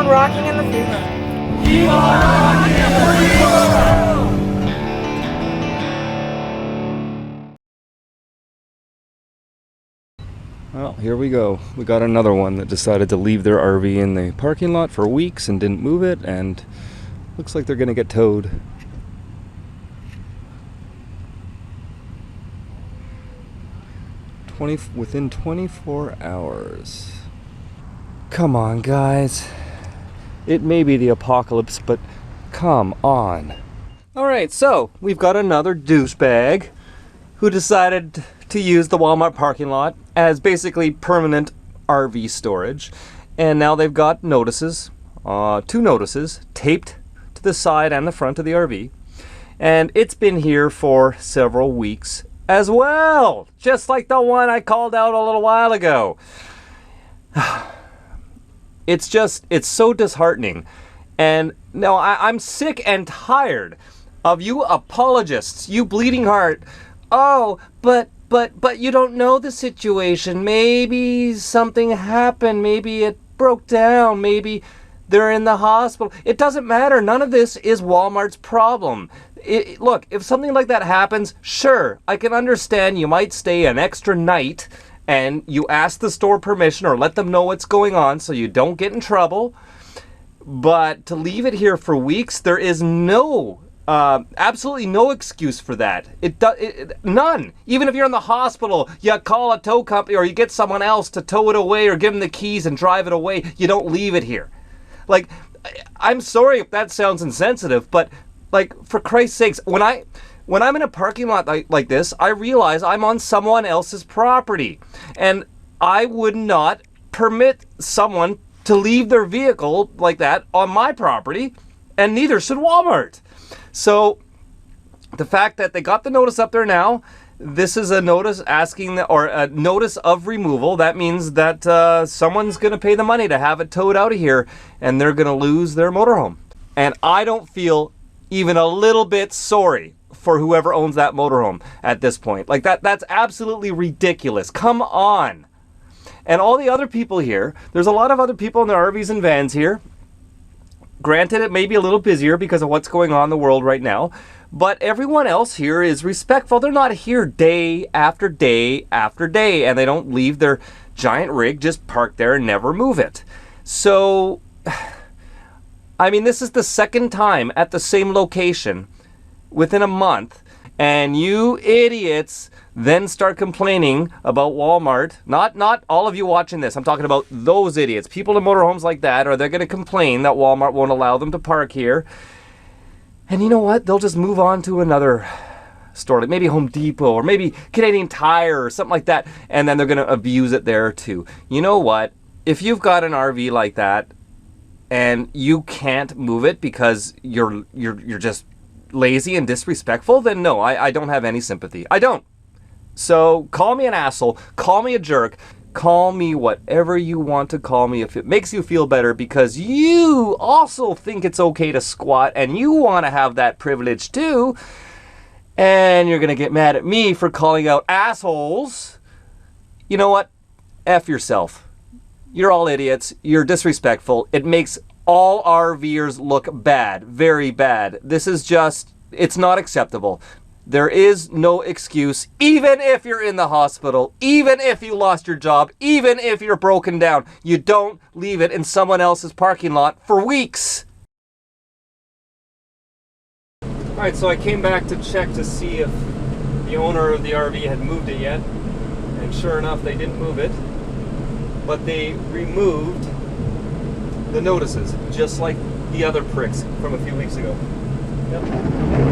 on rocking in the free world. Keep on rocking in the free world. Well, here we go. We got another one that decided to leave their RV in the parking lot for weeks and didn't move it, and looks like they're gonna get towed. Within 24 hours. Come on, guys. It may be the apocalypse, but come on. Alright, so we've got another douchebag who decided to use the Walmart parking lot as basically permanent RV storage. And now they've got notices, 2 notices, taped to the side and the front of the RV. And it's been here for several weeks as well, just like the one I called out a little while ago. It's so disheartening. And now I'm sick and tired of you apologists, you bleeding heart. Oh, but you don't know the situation. Maybe something happened. Maybe it broke down. Maybe they're in the hospital. It doesn't matter. None of this is Walmart's problem. Look, if something like that happens, sure, I can understand you might stay an extra night and you ask the store permission or let them know what's going on so you don't get in trouble. But to leave it here for weeks, there is absolutely no excuse for that. None. Even if you're in the hospital, you call a tow company or you get someone else to tow it away or give them the keys and drive it away. You don't leave it here. Like, I'm sorry if that sounds insensitive, but like, for Christ's sakes, when I'm in a parking lot like this, I realize I'm on someone else's property, and I would not permit someone to leave their vehicle like that on my property, and neither should Walmart. So the fact that they got the notice up there now, this is a notice or a notice of removal. That means that someone's going to pay the money to have it towed out of here, and they're going to lose their motorhome. And I don't feel even a little bit sorry for whoever owns that motorhome at this point. Like, that's absolutely ridiculous. Come on. And all the other people here, there's a lot of other people in their RVs and vans here. Granted, it may be a little busier because of what's going on in the world right now, but everyone else here is respectful. They're not here day after day after day, and they don't leave their giant rig just parked there and never move it. So, I mean, this is the second time at the same location within a month, and you idiots then start complaining about Walmart. Not all of you watching this. I'm talking about those idiots. People in motorhomes like that, or they're going to complain that Walmart won't allow them to park here. And you know what? They'll just move on to another store, like maybe Home Depot or maybe Canadian Tire or something like that, and then they're going to abuse it there too. You know what? If you've got an RV like that and you can't move it because you're just lazy and disrespectful, then no, I don't have any sympathy. I don't. So call me an asshole, call me a jerk, call me whatever you want to call me if it makes you feel better, because you also think it's okay to squat and you want to have that privilege too. And you're going to get mad at me for calling out assholes. You know what? F yourself. You're all idiots. You're disrespectful. It makes all RVers look bad. Very bad. This is just, it's not acceptable. There is no excuse, even if you're in the hospital, even if you lost your job, even if you're broken down. You don't leave it in someone else's parking lot for weeks. Alright, so I came back to check to see if the owner of the RV had moved it yet. And sure enough, they didn't move it. But they removed the notices, just like the other pricks from a few weeks ago. Yep.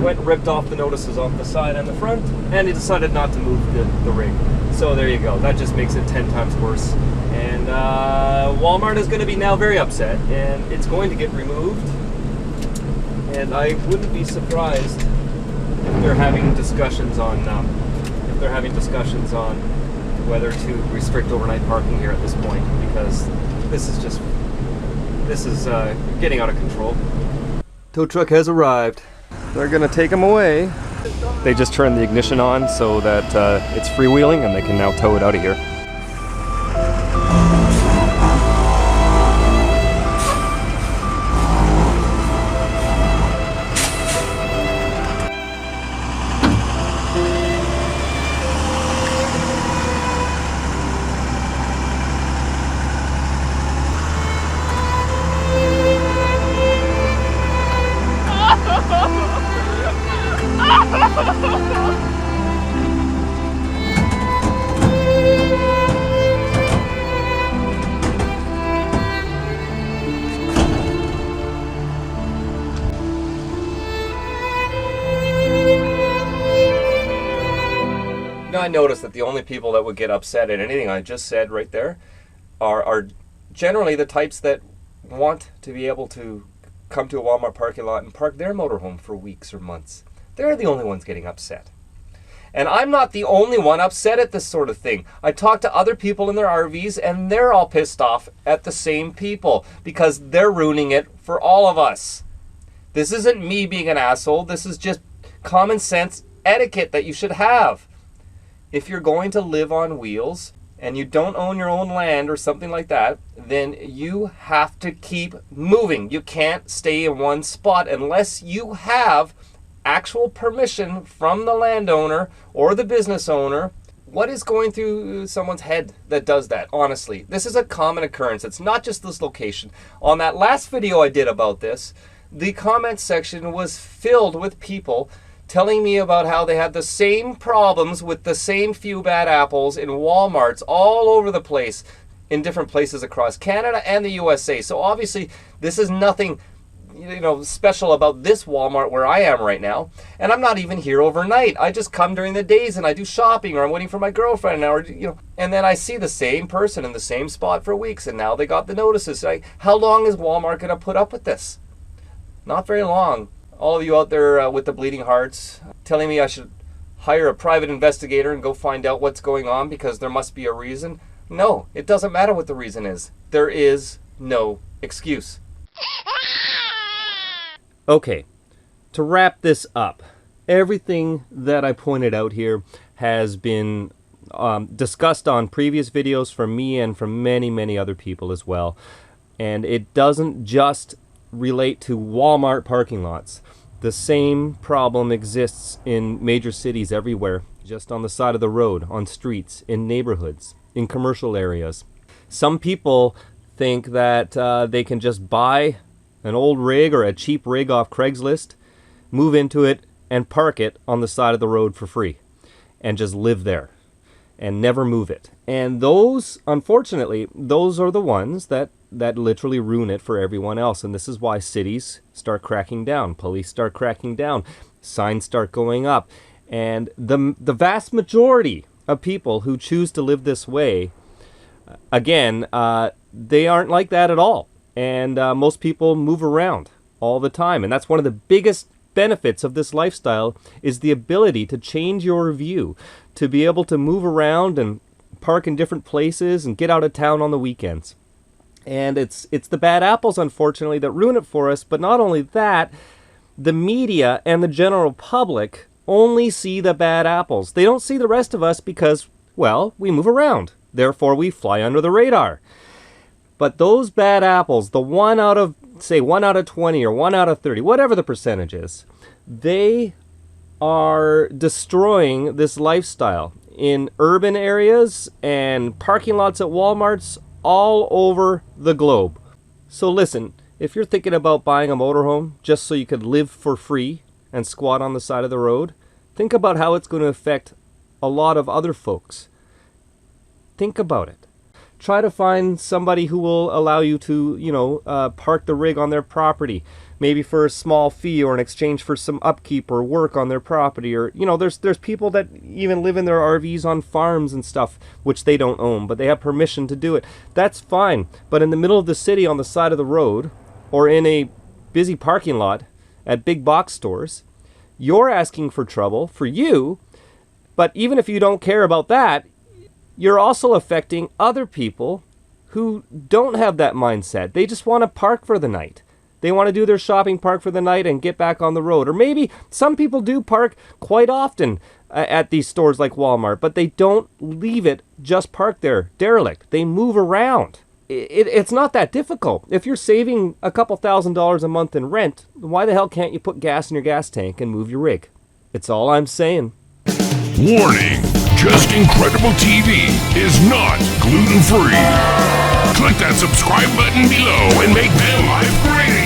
Went and ripped off the notices off the side and the front, and he decided not to move the rig. So there you go. That just makes it 10 times worse. And Walmart is going to be now very upset, and it's going to get removed. And I wouldn't be surprised if they're having discussions on whether to restrict overnight parking here at this point, because this is getting out of control. Tow truck has arrived. They're gonna take him away. They just turned the ignition on so that it's freewheeling and they can now tow it out of here. I noticed that the only people that would get upset at anything I just said right there are generally the types that want to be able to come to a Walmart parking lot and park their motorhome for weeks or months. They're the only ones getting upset. And I'm not the only one upset at this sort of thing. I talk to other people in their RVs and they're all pissed off at the same people because they're ruining it for all of us. This isn't me being an asshole. This is just common sense etiquette that you should have. If you're going to live on wheels and you don't own your own land or something like that, then you have to keep moving. You can't stay in one spot unless you have actual permission from the landowner or the business owner. What is going through someone's head that does that? Honestly, this is a common occurrence. It's not just this location. On that last video I did about this, the comment section was filled with people telling me about how they had the same problems with the same few bad apples in Walmarts all over the place, in different places across Canada and the USA. So obviously this is nothing special about this Walmart where I am right now. And I'm not even here overnight. I just come during the days and I do shopping, or I'm waiting for my girlfriend now, and then I see the same person in the same spot for weeks, and now they got the notices. How long is Walmart going to put up with this? Not very long. All of you out there with the bleeding hearts telling me I should hire a private investigator and go find out what's going on because there must be a reason. No, it doesn't matter what the reason is. There is no excuse. Okay, to wrap this up, everything that I pointed out here has been discussed on previous videos from me and from many, many other people as well. And it doesn't just relate to Walmart parking lots. The same problem exists in major cities everywhere, just on the side of the road, on streets, in neighborhoods, in commercial areas. Some people think that they can just buy an old rig or a cheap rig off Craigslist, move into it, and park it on the side of the road for free, and just live there, and never move it. And those, unfortunately, those are the ones that literally ruin it for everyone else. And this is why cities start cracking down, police start cracking down, signs start going up. And the vast majority of people who choose to live this way, again, they aren't like that at all. And most people move around all the time. And that's one of the biggest benefits of this lifestyle, is the ability to change your view, to be able to move around and park in different places and get out of town on the weekends. And it's the bad apples, unfortunately, that ruin it for us. But not only that, the media and the general public only see the bad apples. They don't see the rest of us because, well, we move around. Therefore, we fly under the radar. But those bad apples, the 1 out of 20 or 1 out of 30, whatever the percentage is, they are destroying this lifestyle in urban areas and parking lots at Walmarts all over the globe. So listen, if you're thinking about buying a motorhome just so you could live for free and squat on the side of the road, think about how it's going to affect a lot of other folks. Think about it. Try to find somebody who will allow you to, park the rig on their property, maybe for a small fee or in exchange for some upkeep or work on their property. Or, there's people that even live in their RVs on farms and stuff, which they don't own, but they have permission to do it. That's fine. But in the middle of the city on the side of the road, or in a busy parking lot at big box stores, you're asking for trouble for you. But even if you don't care about that, you're also affecting other people who don't have that mindset. They just want to park for the night. They want to do their shopping, park for the night, and get back on the road. Or maybe some people do park quite often at these stores like Walmart, but they don't leave it just parked there, derelict. They move around. It's not that difficult. If you're saving a couple $1,000s a month in rent, why the hell can't you put gas in your gas tank and move your rig? It's all I'm saying. Warning! Just Incredible TV is not gluten-free. Click that subscribe button below and make vanlife great